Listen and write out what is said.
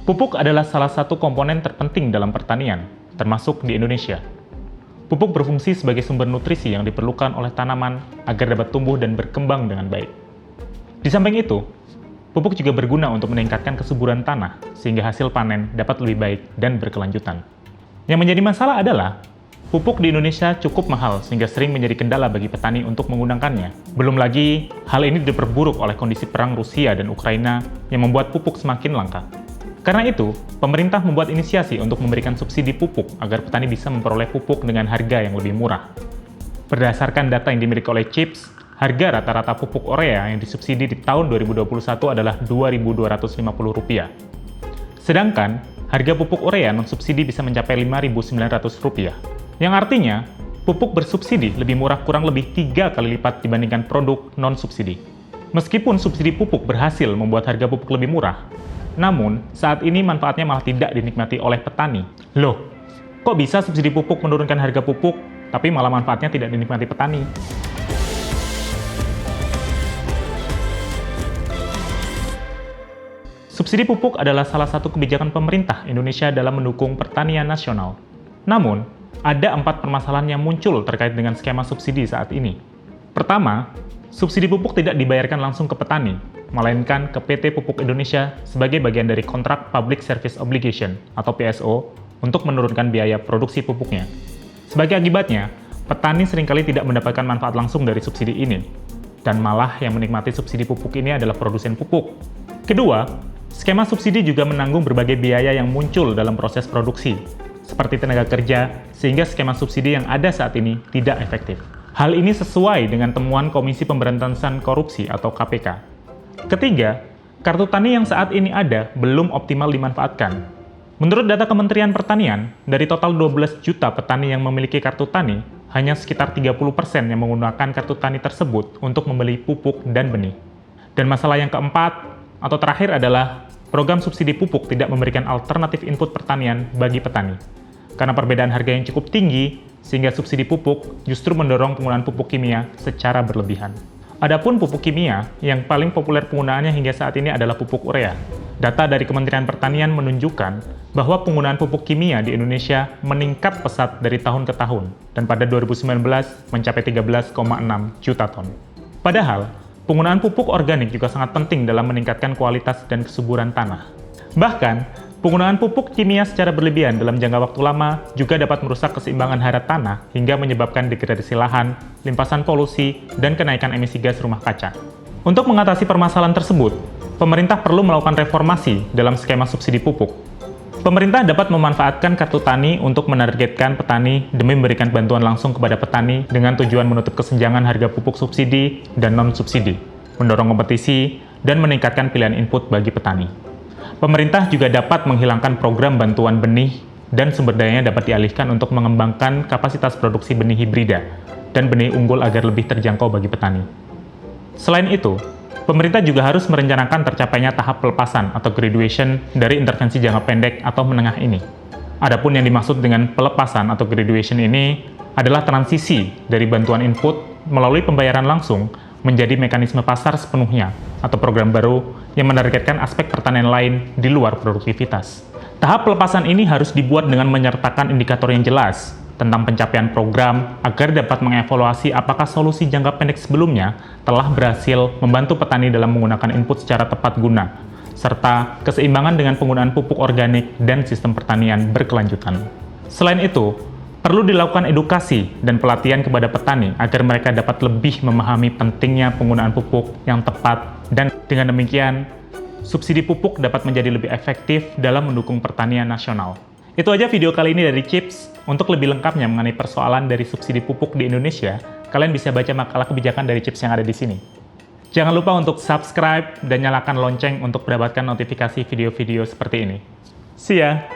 Pupuk adalah salah satu komponen terpenting dalam pertanian, termasuk di Indonesia. Pupuk berfungsi sebagai sumber nutrisi yang diperlukan oleh tanaman agar dapat tumbuh dan berkembang dengan baik. Di samping itu, pupuk juga berguna untuk meningkatkan kesuburan tanah sehingga hasil panen dapat lebih baik dan berkelanjutan. Yang menjadi masalah adalah pupuk di Indonesia cukup mahal sehingga sering menjadi kendala bagi petani untuk menggunakannya. Belum lagi, hal ini diperburuk oleh kondisi perang Rusia dan Ukraina yang membuat pupuk semakin langka. Karena itu, pemerintah membuat inisiasi untuk memberikan subsidi pupuk agar petani bisa memperoleh pupuk dengan harga yang lebih murah. Berdasarkan data yang dimiliki oleh CIPS, harga rata-rata pupuk urea yang disubsidi di tahun 2021 adalah Rp2.250. Sedangkan, harga pupuk urea non-subsidi bisa mencapai Rp5.900. Yang artinya, pupuk bersubsidi lebih murah kurang lebih 3 kali lipat dibandingkan produk non-subsidi. Meskipun subsidi pupuk berhasil membuat harga pupuk lebih murah, namun, saat ini manfaatnya malah tidak dinikmati oleh petani. Loh, kok bisa subsidi pupuk menurunkan harga pupuk, tapi malah manfaatnya tidak dinikmati petani? Subsidi pupuk adalah salah satu kebijakan pemerintah Indonesia dalam mendukung pertanian nasional. Namun, ada 4 permasalahan yang muncul terkait dengan skema subsidi saat ini. Pertama, subsidi pupuk tidak dibayarkan langsung ke petani, melainkan ke PT Pupuk Indonesia sebagai bagian dari kontrak Public Service Obligation atau PSO untuk menurunkan biaya produksi pupuknya. Sebagai akibatnya, petani seringkali tidak mendapatkan manfaat langsung dari subsidi ini, dan malah yang menikmati subsidi pupuk ini adalah produsen pupuk. Kedua, skema subsidi juga menanggung berbagai biaya yang muncul dalam proses produksi, seperti tenaga kerja, sehingga skema subsidi yang ada saat ini tidak efektif. Hal ini sesuai dengan temuan Komisi Pemberantasan Korupsi atau KPK. Ketiga, kartu tani yang saat ini ada belum optimal dimanfaatkan. Menurut data Kementerian Pertanian, dari total 12 juta petani yang memiliki kartu tani, hanya sekitar 30% yang menggunakan kartu tani tersebut untuk membeli pupuk dan benih. Dan masalah yang keempat, atau terakhir adalah program subsidi pupuk tidak memberikan alternatif input pertanian bagi petani. Karena perbedaan harga yang cukup tinggi, sehingga subsidi pupuk justru mendorong penggunaan pupuk kimia secara berlebihan. Adapun pupuk kimia, yang paling populer penggunaannya hingga saat ini adalah pupuk urea. Data dari Kementerian Pertanian menunjukkan bahwa penggunaan pupuk kimia di Indonesia meningkat pesat dari tahun ke tahun, dan pada 2019 mencapai 13,6 juta ton. Padahal, penggunaan pupuk organik juga sangat penting dalam meningkatkan kualitas dan kesuburan tanah. Bahkan, penggunaan pupuk kimia secara berlebihan dalam jangka waktu lama juga dapat merusak keseimbangan hara tanah hingga menyebabkan degradasi lahan, limpasan polusi, dan kenaikan emisi gas rumah kaca. Untuk mengatasi permasalahan tersebut, pemerintah perlu melakukan reformasi dalam skema subsidi pupuk. Pemerintah dapat memanfaatkan kartu tani untuk menargetkan petani demi memberikan bantuan langsung kepada petani dengan tujuan menutup kesenjangan harga pupuk subsidi dan non-subsidi, mendorong kompetisi, dan meningkatkan pilihan input bagi petani. Pemerintah juga dapat menghilangkan program bantuan benih dan sumber dayanya dapat dialihkan untuk mengembangkan kapasitas produksi benih hibrida dan benih unggul agar lebih terjangkau bagi petani. Selain itu, pemerintah juga harus merencanakan tercapainya tahap pelepasan atau graduation dari intervensi jangka pendek atau menengah ini. Adapun yang dimaksud dengan pelepasan atau graduation ini adalah transisi dari bantuan input melalui pembayaran langsung menjadi mekanisme pasar sepenuhnya atau program baru yang menargetkan aspek pertanian lain di luar produktivitas. Tahap pelepasan ini harus dibuat dengan menyertakan indikator yang jelas tentang pencapaian program agar dapat mengevaluasi apakah solusi jangka pendek sebelumnya telah berhasil membantu petani dalam menggunakan input secara tepat guna, serta keseimbangan dengan penggunaan pupuk organik dan sistem pertanian berkelanjutan. Selain itu, perlu dilakukan edukasi dan pelatihan kepada petani agar mereka dapat lebih memahami pentingnya penggunaan pupuk yang tepat, dan dengan demikian, subsidi pupuk dapat menjadi lebih efektif dalam mendukung pertanian nasional. Itu aja video kali ini dari CIPS. Untuk lebih lengkapnya mengenai persoalan dari subsidi pupuk di Indonesia, kalian bisa baca makalah kebijakan dari CIPS yang ada di sini. Jangan lupa untuk subscribe dan nyalakan lonceng untuk mendapatkan notifikasi video-video seperti ini. See ya!